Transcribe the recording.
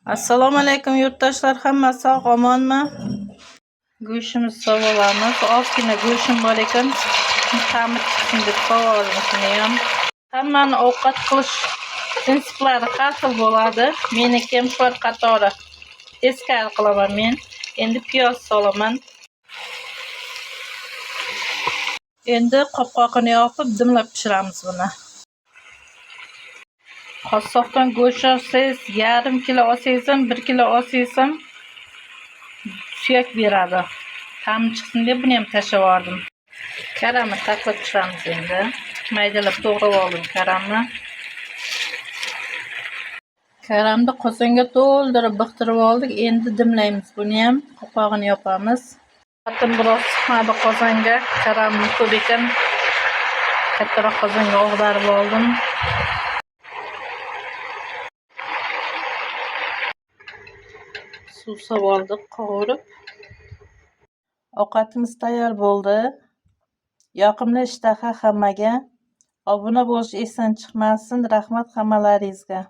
Assalomu alaykum yurtdoshlar, hammasi sog' omonmi? Go'shtimizni sovolamiz. Ozgina go'shtim bor ekan, ta'mir chiqsin deb sovolishini ham. Hammani ovqat qilish prinsiplari har xil bo'ladi. Meniki ham shu qatori teskari qilaman men. Endi piyoz solaman. Endi qopqog'ini yopib dimlab pishiramiz buni. Qassobdan go'sht olsangiz, yarim kilo olsangiz ham, 1 kilo olsangiz ham suyak beradi. Ta'mi chiqsin deb buni ham tashlab yubordim. Karamni taqlab pishiramiz endi. Maydalab to'g'rab oldim karamni. Karamni qozonga to'ldirib biqtirib oldik. Endi dimlaymiz buni ham. Qopqog'ini yopamiz. Atim biroz chiqmadi qozonga. Karamni ko'p ekan. Kattaroq qozonga og'darib oldim. Suv solib oldik, qovurib. Ovqatimiz tayyor bo'ldi. Yoqimli ishtaha hammaga. Obuna bo'lish esdan chiqmasin. Rahmat hammalaringizga.